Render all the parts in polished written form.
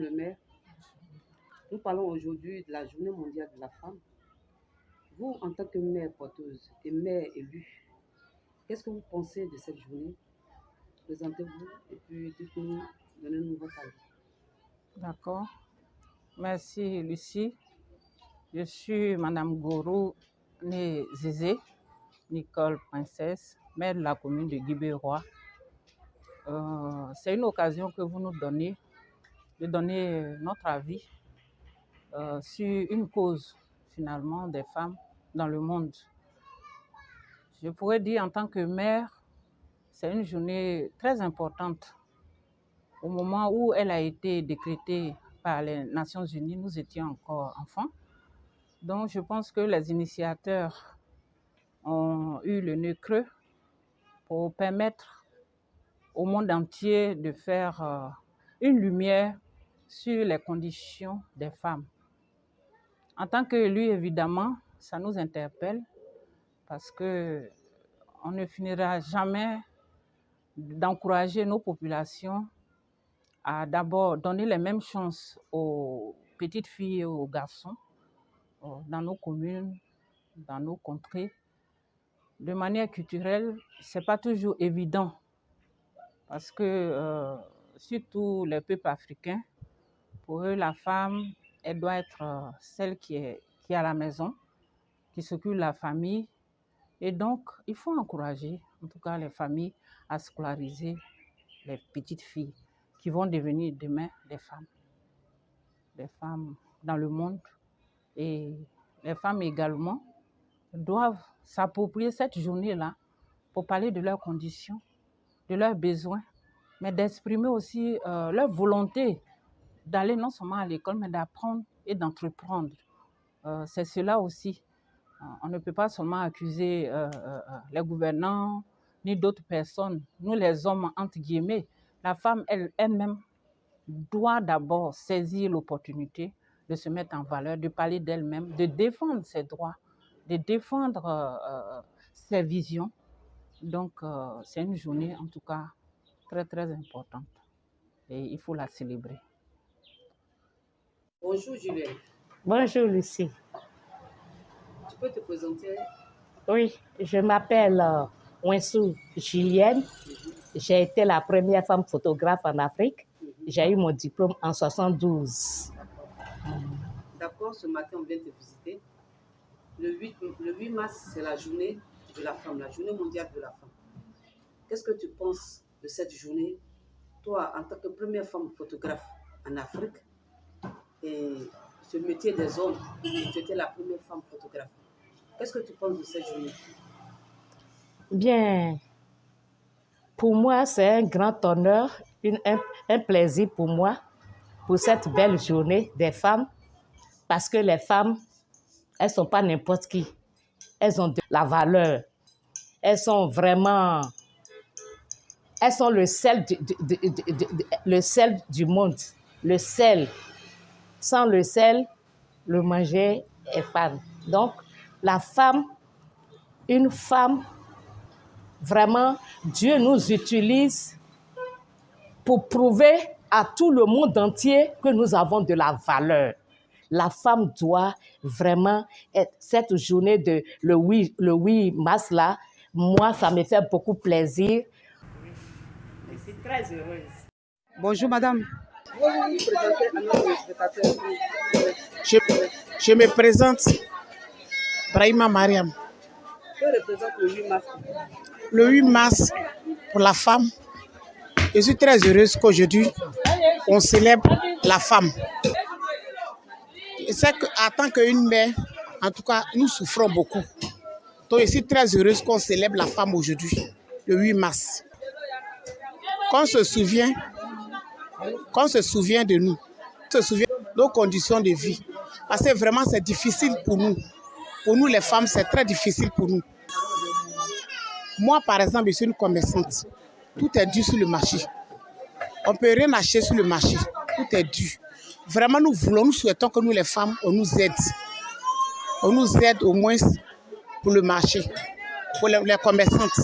le maire. Nous parlons aujourd'hui de la Journée mondiale de la femme. Vous, en tant que mère porteuse et mère élue, qu'est-ce que vous pensez de cette journée? Présentez-vous et puis dites-nous, donnez-nous votre avis. D'accord. Merci, Lucie. Je suis Madame Gourou, née Zézé, Nicole Princesse, maire de la commune de Guibérois. C'est une occasion que vous nous donnez de donner notre avis sur une cause, finalement, des femmes dans le monde. Je pourrais dire en tant que mère, c'est une journée très importante. Au moment où elle a été décrétée par les Nations Unies, nous étions encore enfants. Donc, je pense que les initiateurs ont eu le nez creux pour permettre au monde entier de faire une lumière sur les conditions des femmes. En tant qu'élus, évidemment, ça nous interpelle parce qu'on ne finira jamais d'encourager nos populations à d'abord donner les mêmes chances aux petites filles et aux garçons dans nos communes, dans nos contrées. De manière culturelle, ce n'est pas toujours évident parce que, surtout les peuples africains, pour eux, la femme, elle doit être celle qui est à la maison, qui s'occupe de la famille. Et donc, il faut encourager, en tout cas, les familles à scolariser les petites filles qui vont devenir demain des femmes dans le monde. Et les femmes également doivent s'approprier cette journée-là pour parler de leurs conditions, de leurs besoins, mais d'exprimer aussi leur volonté d'aller non seulement à l'école, mais d'apprendre et d'entreprendre. C'est cela aussi. On ne peut pas seulement accuser les gouvernants ni d'autres personnes. Nous, les hommes, entre guillemets, la femme elle-même doit d'abord saisir l'opportunité de se mettre en valeur, de parler d'elle-même, de défendre ses droits, de défendre ses visions. Donc, c'est une journée, en tout cas, très, très importante. Et il faut la célébrer. Bonjour Juliette. Bonjour Lucie. Tu peux te présenter? Oui, je m'appelle Winsou Julienne. J'ai été la première femme photographe en Afrique. J'ai eu mon diplôme en 1972. D'accord, ce matin on vient te visiter. Le 8 mars, c'est la journée de la femme, la journée mondiale de la femme. Qu'est-ce que tu penses de cette journée, toi, en tant que première femme photographe en Afrique, et ce métier des hommes, tu étais la première femme photographe. Qu'est-ce que tu penses de cette journée? Bien, pour moi, c'est un grand honneur, un plaisir pour moi, pour cette belle journée des femmes, parce que les femmes, elles ne sont pas n'importe qui. Elles ont de la valeur. Elles sont vraiment... Elles sont le sel du monde. Le sel. Sans le sel, le manger est fade. Donc, la femme, une femme, vraiment, Dieu nous utilise pour prouver à tout le monde entier que nous avons de la valeur. La femme doit vraiment être, cette journée de le 8 mars là, moi, ça me fait beaucoup plaisir. Je suis très heureuse. Bonjour madame. Vous présentez à nos spectateurs. Je me présente, Brahima Mariam. Que représente le 8 mars? Le 8 mars, pour la femme, je suis très heureuse qu'aujourd'hui, on célèbre la femme. Je sais qu'en tant qu'une mère, en tout cas, nous souffrons beaucoup. Donc, je suis très heureuse qu'on célèbre la femme aujourd'hui, le 8 mars. Qu'on se souvient de nous, qu'on se souvient de nos conditions de vie. Parce que vraiment, c'est difficile pour nous. Pour nous, les femmes, c'est très difficile pour nous. Moi, par exemple, je suis une commerçante. Tout est dû sur le marché. On ne peut rien acheter sur le marché. Tout est dû. Vraiment, nous souhaitons que nous, les femmes, on nous aide. On nous aide au moins pour le marché, pour les commerçantes.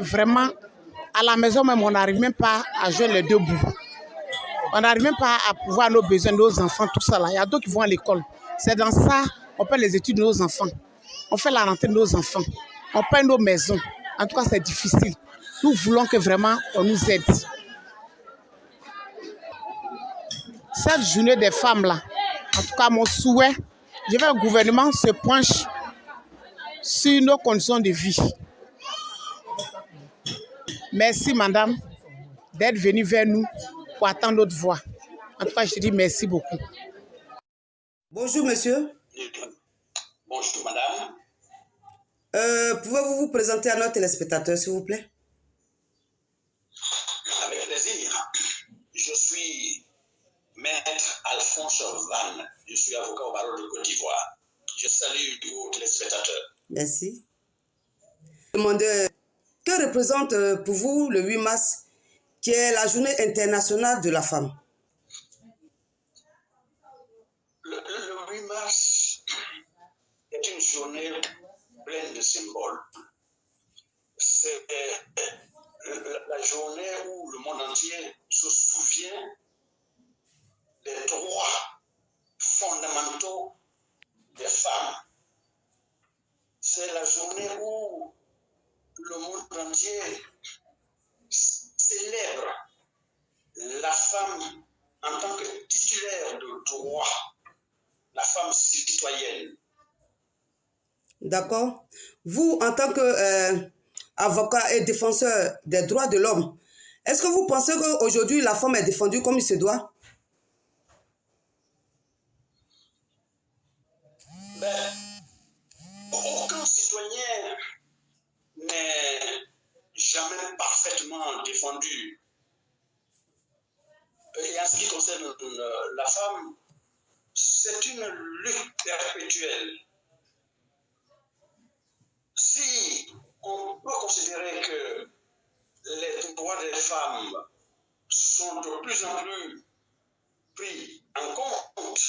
Vraiment, à la maison même, on n'arrive même pas à joindre les deux bouts. On n'arrive même pas à pouvoir nos besoins de nos enfants, tout ça là. Il y a d'autres qui vont à l'école. C'est dans ça, on paie les études de nos enfants. On fait la rentrée de nos enfants. On paie nos maisons. En tout cas, c'est difficile. Nous voulons que vraiment on nous aide. Cette journée des femmes là, en tout cas, mon souhait, je veux que le gouvernement se penche sur nos conditions de vie. Merci, madame, d'être venue vers nous pour attendre notre voix. En tout cas, je te dis merci beaucoup. Bonjour, monsieur. Bonjour, madame. Pouvez-vous vous présenter à nos téléspectateurs, s'il vous plaît? Avec plaisir. Je suis Maître Alphonse Van. Je suis avocat au barreau de Côte d'Ivoire. Je salue vos téléspectateurs. Merci. Demandez, que représente pour vous le 8 mars, qui est la journée internationale de la femme? Le 8 mars est une journée pleine de symboles. C'est la journée où le monde entier se souvient des droits fondamentaux des femmes. C'est la journée où le monde entier célèbre la femme en tant que titulaire de droits, la femme citoyenne. D'accord. Vous, en tant qu'avocat et défenseur des droits de l'homme, est-ce que vous pensez qu'aujourd'hui, la femme est défendue comme il se doit? Ben, aucun citoyen n'est jamais parfaitement défendu. Et en ce qui concerne la femme, c'est une lutte perpétuelle. Si on peut considérer que les droits des femmes sont de plus en plus pris en compte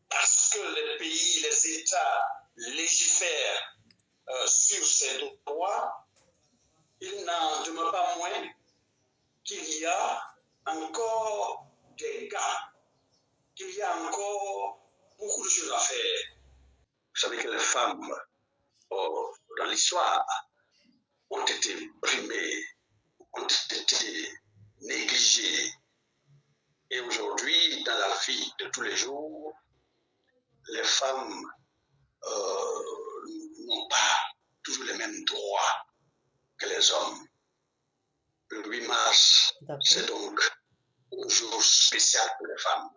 parce que les pays, les États légifèrent sur ces droits, il n'en demeure pas moins qu'il y a encore des gaps, qu'il y a encore beaucoup de choses à faire. Vous savez que les femmes, dans l'histoire, ont été brimées, ont été négligées. Et aujourd'hui, dans la vie de tous les jours, les femmes n'ont pas toujours les mêmes droits que les hommes. Le 8 mars, c'est donc un jour spécial pour les femmes.